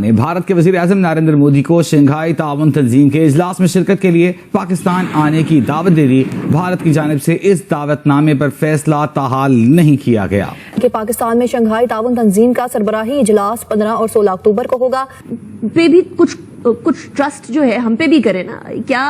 نے بھارت کے وزیر اعظم نریندر مودی کو شنگھائی تعاون تنظیم کے اجلاس میں شرکت کے لیے پاکستان آنے کی دعوت دے دی۔ بھارت کی جانب سے اس دعوت نامے پر فیصلہ تاحال نہیں کیا گیا کہ پاکستان میں شنگھائی تعاون تنظیم کا سربراہی اجلاس 15 اور 16 اکتوبر کو ہوگا۔ پہ بھی کچھ ٹرسٹ جو ہے ہم پہ بھی کرے نا، کیا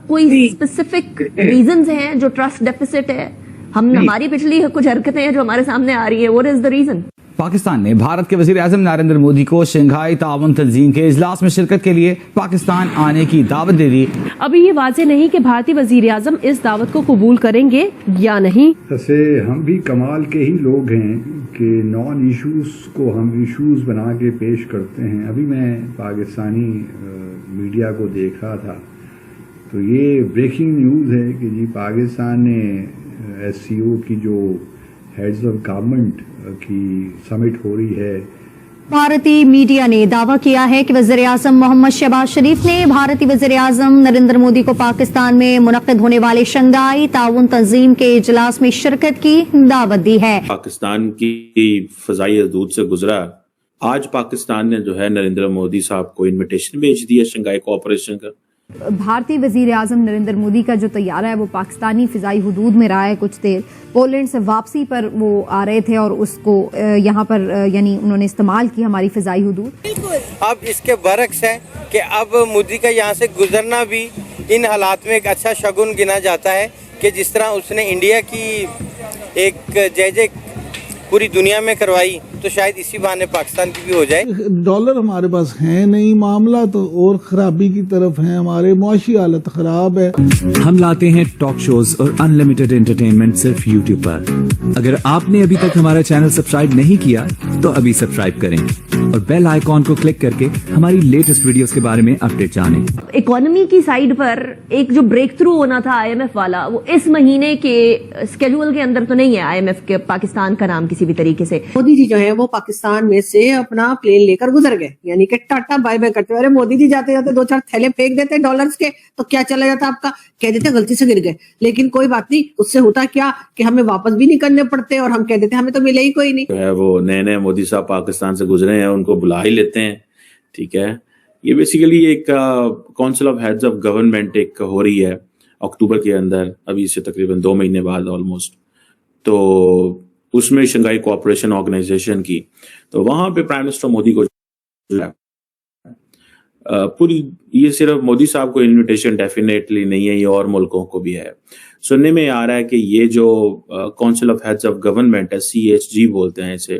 کوئی اسپیسیفک ریزنز ہیں جو ٹرسٹ ڈیفیسٹ ہے؟ ہماری پچھلی کچھ حرکتیں ہیں جو ہمارے سامنے آ رہی ہیں، what is the reason? Pakistan نے بھارت کے وزیر اعظم نریندر مودی کو شنگھائی تعاون تنظیم کے اجلاس میں شرکت کے لیے پاکستان آنے کی دعوت دے دی۔ ابھی یہ واضح نہیں کہ بھارتی وزیر اعظم اس دعوت کو قبول کریں گے یا نہیں۔ ایسے ہم بھی کمال کے ہی لوگ ہیں کہ نان ایشوز کو ہم ایشوز بنا کے پیش کرتے ہیں۔ ابھی میں پاکستانی میڈیا کو دیکھ رہا تھا تو یہ بریکنگ نیوز ہے کہ جی پاکستان نے ایس سی او کی جو ہیڈز آف گورنمنٹ کی سمٹ ہو رہی ہے۔ بھارتی میڈیا نے دعویٰ کیا ہے کہ وزیر اعظم محمد شہباز شریف نے بھارتی وزیر اعظم نریندر مودی کو پاکستان میں منعقد ہونے والے شنگھائی تعاون تنظیم کے اجلاس میں شرکت کی دعوت دی ہے۔ پاکستان کی فضائی حدود سے گزرا، آج پاکستان نے جو ہے نریندر مودی صاحب کو انویٹیشن بھیج دیا شنگھائی کوآپریشن کا۔ بھارتی وزیر اعظم نریندر مودی کا جو طیارہ ہے وہ پاکستانی فضائی حدود میں رہا ہے کچھ دیر، پولینڈ سے واپسی پر وہ آ رہے تھے اور اس کو یہاں پر یعنی انہوں نے استعمال کی ہماری فضائی حدود۔ اب اس کے برعکس ہے کہ اب مودی کا یہاں سے گزرنا بھی ان حالات میں ایک اچھا شگن گنا جاتا ہے کہ جس طرح اس نے انڈیا کی ایک جے پوری دنیا میں کروائی تو شاید اسی بہانے پاکستان کی بھی ہو جائے۔ ڈالر ہمارے پاس ہے نہیں، معاملہ تو اور خرابی کی طرف ہے، ہمارے معاشی حالت خراب ہے۔ ہم لاتے ہیں ٹاک شوز اور ان لمیٹڈ انٹرٹینمنٹ صرف یوٹیوب پر۔ اگر آپ نے ابھی تک ہمارا چینل سبسکرائب نہیں کیا تو ابھی سبسکرائب کریں اور بیل آئیکن کو کلک کر کے ہماری لیٹسٹ ویڈیوز کے بارے میں اپڈیٹ جانیں۔ اکانومی کی سائیڈ پر ایک جو بریک تھرو ہونا تھا آئی ایم ایف والا، وہ اس مہینے کے اسکیڈول کے اندر تو نہیں ہے آئی ایم ایف کے پاکستان کا نام کسی بھی طریقے سے۔ مودی جی جو ہے وہ پاکستان میں سے اپنا پلین لے کر گزر گئے، یعنی کہ ٹاٹا بائی بائی کرتے ہوئے مودی جی جاتے جاتے 2-4 تھیلے پھینک دیتے ڈالرز کے تو کیا چلا جاتا آپ کا، کہہ دیتے غلطی سے گر گئے، لیکن کوئی بات نہیں، اس سے ہوتا کیا کہ ہمیں واپس بھی نہیں کرنے پڑتے اور ہم کہہ دیتے ہمیں تو ملے ہی کوئی نہیں۔ وہ نئے مودی صاحب پاکستان سے گزرے ہیں، ان کو بلا ہی لیتے ہیں، ٹھیک ہے۔ یہ بیسیکلی ایک council of heads of government ایک ہو رہی ہے اکتوبر کے اندر، ابھی سے تقریباً 2 مہینے بعد آلموسٹ، تو اس میں شنگھائی کوآپریشن آرگنائزیشن کی، تو وہاں پہ پرائم منسٹر مودی کو پوری، یہ صرف مودی صاحب کو انویٹیشن ڈیفینیٹلی نہیں ہے، یہ اور ملکوں کو بھی ہے۔ سننے میں آ رہا ہے کہ یہ جو council of heads of government ہے، CHG بولتے ہیں اسے،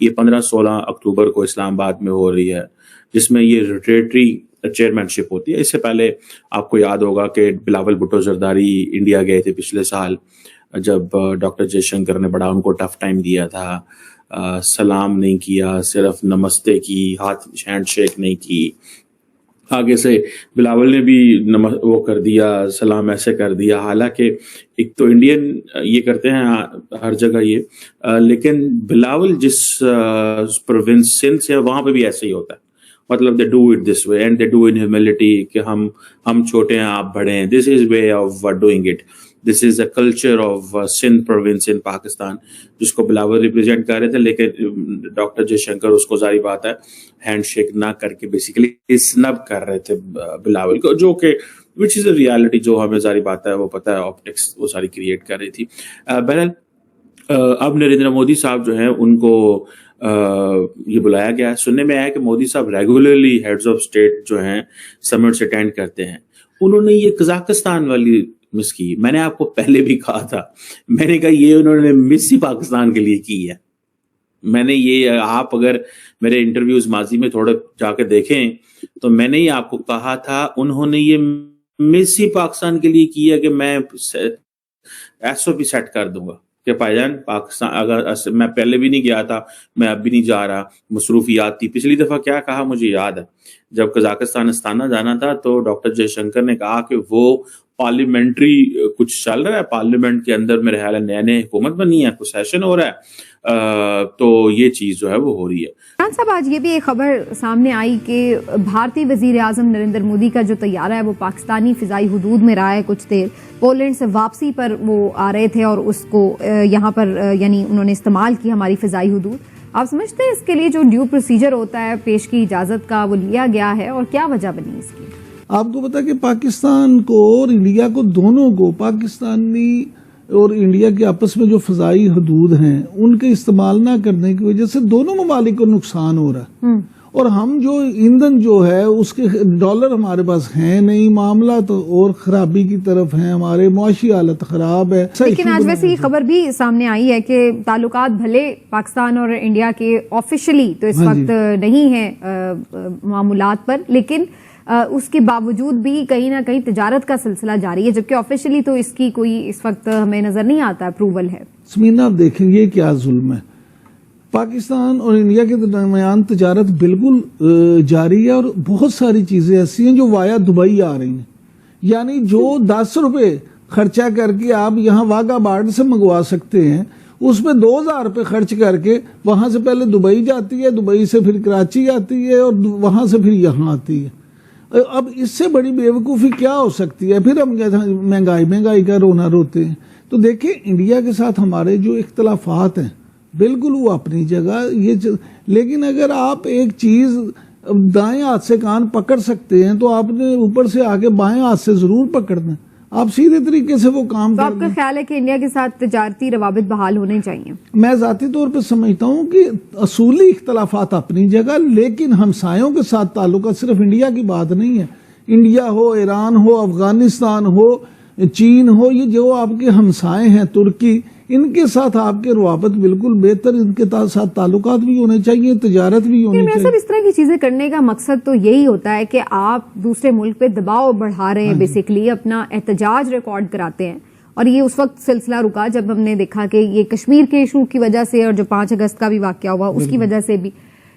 یہ 15-16 اکتوبر کو اسلام آباد میں ہو رہی ہے، جس میں یہ روٹیٹری چیئرمین شپ ہوتی ہے۔ اس سے پہلے آپ کو یاد ہوگا کہ بلاول بھٹو زرداری انڈیا گئے تھے پچھلے سال، جب ڈاکٹر جے شنکر نے بڑا ان کو ٹف ٹائم دیا تھا، سلام نہیں کیا، صرف نمستے کی، ہینڈ شیک نہیں کی، آگے سے بلاول نے بھی وہ کر دیا، سلام ایسے کر دیا، حالانکہ ایک تو انڈین یہ کرتے ہیں ہر جگہ یہ، لیکن بلاول جس پروونس سندھ سے وہاں پہ بھی ایسے ہی ہوتا ہے، مطلب they do it this way and they do in humility کہ ہم چھوٹے ہیں آپ بڑے ہیں، this is way of doing it, this is a culture of Sindh province in Pakistan جس کو بلاول ریپرزینٹ کر رہے تھے، لیکن ڈاکٹر جے شنکر اس کو ظاہری بات ہے ہینڈ شیک نہ کر کے بیسیکلی اسنب کر رہے تھے بلاول کو، جو کہ which is a reality، جو ہمیں ظاہری بات ہے وہ پتہ ہے، آپٹکس وہ ساری کریٹ کر رہی تھی۔ بہرحال اب نریندر مودی صاحب جو ہیں ان کو یہ بلایا گیا ہے۔ سننے میں آیا کہ مودی صاحب ریگولرلی ہیڈز آف اسٹیٹ جو ہیں سمٹس اٹینڈ کرتے ہیں۔ انہوں نے یہ قزاقستان والی مس کی، میں نے آپ کو پہلے بھی کہا تھا، میں نے کہا یہ انہوں نے مس ہی پاکستان کے لیے کی ہے۔ میں نے یہ، آپ اگر میرے انٹرویوز ماضی میں تھوڑے جا کے دیکھیں تو میں نے یہ آپ کو کہا تھا انہوں نے یہ مس ہی پاکستان کے لیے کی ہے کہ میں SOP سیٹ کر دوں گا کہ بھائی جان پاکستان، اگر میں پہلے بھی نہیں گیا تھا، میں اب بھی نہیں جا رہا، مصروفیات تھی۔ پچھلی دفعہ کیا کہا مجھے یاد ہے، جب قزاقستان استانا جانا تھا تو ڈاکٹر جے شنکر نے کہا کہ وہ پارلیمنٹری کچھ چل رہا ہے، پارلیمنٹ کے اندر میرے خیال ہے نئے حکومت بنی ہے، کچھ سیشن ہو رہا ہے، تو یہ چیز جو ہے وہ ہو رہی ہے۔ خان صاحب آج یہ بھی ایک خبر سامنے آئی کہ بھارتی وزیر اعظم نریندر مودی کا جو طیارہ ہے وہ پاکستانی فضائی حدود میں رہا ہے کچھ دیر، پولینڈ سے واپسی پر وہ آ رہے تھے اور اس کو یہاں پر یعنی انہوں نے استعمال کی ہماری فضائی حدود۔ آپ سمجھتے ہیں اس کے لیے جو ڈیو پروسیجر ہوتا ہے پیش کی اجازت کا وہ لیا گیا ہے اور کیا وجہ بنی اس کی؟ آپ کو پتا کہ پاکستان کو اور انڈیا کو دونوں کو پاکستانی اور انڈیا کے آپس میں جو فضائی حدود ہیں ان کے استعمال نہ کرنے کی وجہ سے دونوں ممالک کو نقصان ہو رہا ہے، اور ہم جو ایندھن جو ہے اس کے ڈالر ہمارے پاس ہیں نہیں، معاملہ تو اور خرابی کی طرف ہے، ہمارے معاشی حالت خراب ہے. لیکن آج ویسے یہ خبر بھی سامنے آئی ہے کہ تعلقات بھلے پاکستان اور انڈیا کے آفیشلی تو اس وقت نہیں ہیں معاملات پر، لیکن اس کے باوجود بھی کہیں نہ کہیں تجارت کا سلسلہ جاری ہے، جبکہ آفیشلی تو اس کی کوئی اس وقت ہمیں نظر نہیں آتا اپروول ہے. سمینا آپ دیکھیں یہ کیا ظلم ہے. پاکستان اور انڈیا کے درمیان تجارت بالکل جاری ہے، اور بہت ساری چیزیں ایسی ہیں جو وایا دبئی آ رہی ہیں. یعنی جو 10 روپے خرچہ کر کے آپ یہاں واگا بارڈر سے منگوا سکتے ہیں، اس میں 2000 روپے خرچ کر کے وہاں سے پہلے دبئی جاتی ہے، دبئی سے پھر کراچی آتی ہے، اور وہاں سے پھر یہاں آتی ہے. اب اس سے بڑی بیوقوفی کیا ہو سکتی ہے؟ پھر ہم مہنگائی کا رونا روتے ہیں. تو دیکھیں انڈیا کے ساتھ ہمارے جو اختلافات ہیں بالکل وہ اپنی جگہ لیکن اگر آپ ایک چیز دائیں ہاتھ سے کان پکڑ سکتے ہیں تو آپ نے اوپر سے آگے بائیں ہاتھ سے ضرور پکڑنا. آپ سیدھے طریقے سے وہ کام تو آپ کا خیال ہے کہ انڈیا کے ساتھ تجارتی روابط بحال ہونے چاہیے؟ میں ذاتی طور پہ سمجھتا ہوں کہ اصولی اختلافات اپنی جگہ، لیکن ہمسایوں کے ساتھ تعلقات صرف انڈیا کی بات نہیں ہے. انڈیا ہو، ایران ہو، افغانستان ہو، چین ہو، یہ جو آپ کے ہمسائے ہیں ترکی، ان کے ساتھ آپ کے روابط بالکل بہتر، ان کے ساتھ تعلقات بھی ہونے چاہیے، تجارت بھی ہونی چاہیے. سب اس طرح کی چیزیں کرنے کا مقصد تو یہی ہوتا ہے کہ آپ دوسرے ملک پہ دباؤ بڑھا رہے ہیں، بیسیکلی اپنا احتجاج ریکارڈ کراتے ہیں. اور یہ اس وقت سلسلہ رکا جب ہم نے دیکھا کہ یہ کشمیر کے ایشو کی وجہ سے اور جو 5 اگست کا بھی واقعہ ہوا اس کی وجہ سے بھی،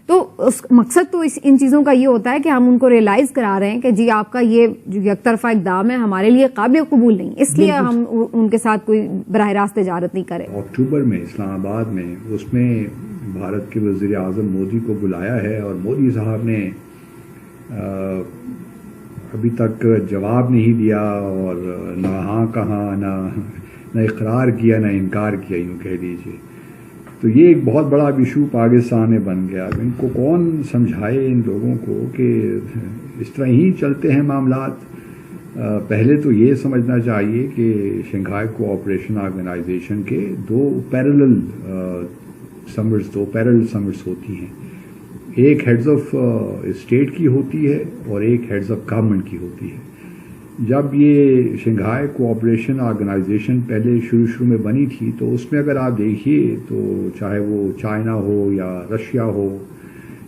تو اس مقصد تو ان چیزوں کا یہ ہوتا ہے کہ ہم ان کو ریئلائز کرا رہے ہیں کہ جی آپ کا یہ یک طرفہ اقدام ہے ہمارے لیے قابل قبول نہیں، اس لیے ہم ان کے ساتھ کوئی براہ راست تجارت نہیں کریں. اکتوبر میں اسلام آباد میں اس میں بھارت کے وزیر اعظم مودی کو بلایا ہے، اور مودی صاحب نے ابھی تک جواب نہیں دیا، اور نہ ہاں کہاں، نہ اقرار کیا نہ انکار کیا، یوں کہہ دیجیے. تو یہ ایک بہت بڑا ایشو پاکستان میں بن گیا. اب ان کو کون سمجھائے ان لوگوں کو کہ اس طرح ہی چلتے ہیں معاملات. پہلے تو یہ سمجھنا چاہیے کہ شنگھائی کوآپریشن آرگنائزیشن کے دو پیرلل سمٹس ہوتی ہیں. ایک ہیڈز آف اسٹیٹ کی ہوتی ہے اور ایک ہیڈز آف گورنمنٹ کی ہوتی ہے. جب یہ شنگھائی کوآپریشن آرگنائزیشن پہلے شروع میں بنی تھی تو اس میں اگر آپ دیکھیے تو چاہے وہ چائنا ہو یا رشیا ہو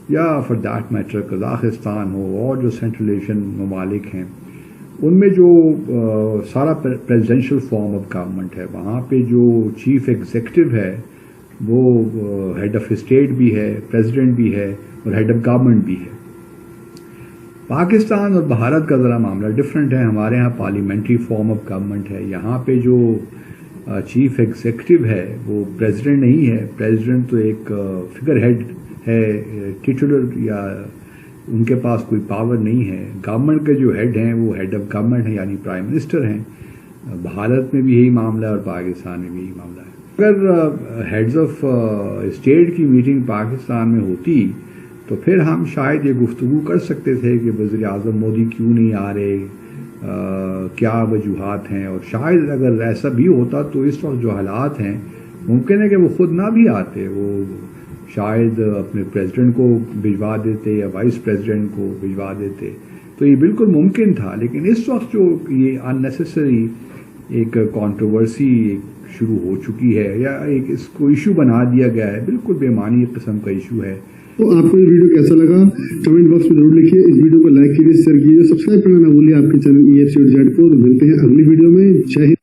یا فار دیٹ میٹر قزاقستان ہو اور جو سینٹرل ایشین ممالک ہیں، ان میں جو سارا پریزیڈینشیل فارم آف گورنمنٹ ہے، وہاں پہ جو چیف ایگزیکٹو ہے وہ ہیڈ آف اسٹیٹ بھی ہے، پریزیڈنٹ بھی ہے اور ہیڈ آف گورنمنٹ بھی ہے. پاکستان اور بھارت کا ذرا معاملہ ڈفرینٹ ہے. ہمارے ہاں پارلیمنٹری فارم آف گورنمنٹ ہے. یہاں پہ جو چیف ایگزیکٹو ہے وہ پریزیڈنٹ نہیں ہے. پریزیڈنٹ تو ایک فگر ہیڈ ہے، ٹیٹولر، یا ان کے پاس کوئی پاور نہیں ہے. گورنمنٹ کے جو ہیڈ ہیں وہ ہیڈ آف گورنمنٹ ہیں، یعنی پرائم منسٹر ہیں. بھارت میں بھی یہی معاملہ ہے اور پاکستان میں بھی یہی معاملہ ہے. اگر ہیڈز آف اسٹیٹ کی میٹنگ پاکستان میں ہوتی تو پھر ہم شاید یہ گفتگو کر سکتے تھے کہ وزیر اعظم مودی کیوں نہیں آ رہے، کیا وجوہات ہیں. اور شاید اگر ایسا بھی ہوتا تو اس وقت جو حالات ہیں ممکن ہے کہ وہ خود نہ بھی آتے، وہ شاید اپنے پریزیڈنٹ کو بھجوا دیتے یا وائس پریزیڈنٹ کو بھجوا دیتے. تو یہ بالکل ممکن تھا. لیکن اس وقت جو یہ ان نیسیسری ایک کانٹروورسی شروع ہو چکی ہے، یا ایک اس کو ایشو بنا دیا گیا ہے، بالکل بے معنی قسم کا ایشو ہے. تو آپ کو یہ ویڈیو کیسا لگا کمنٹ باکس میں ضرور لکھیے. اس ویڈیو کو لائک کیجیے، شیئر کیجیے، سبسکرائب کرنا نہ بھولیے آپ کے چینل EFC اور زیڈ کو. ملتے ہیں اگلی ویڈیو میں. جے ہند.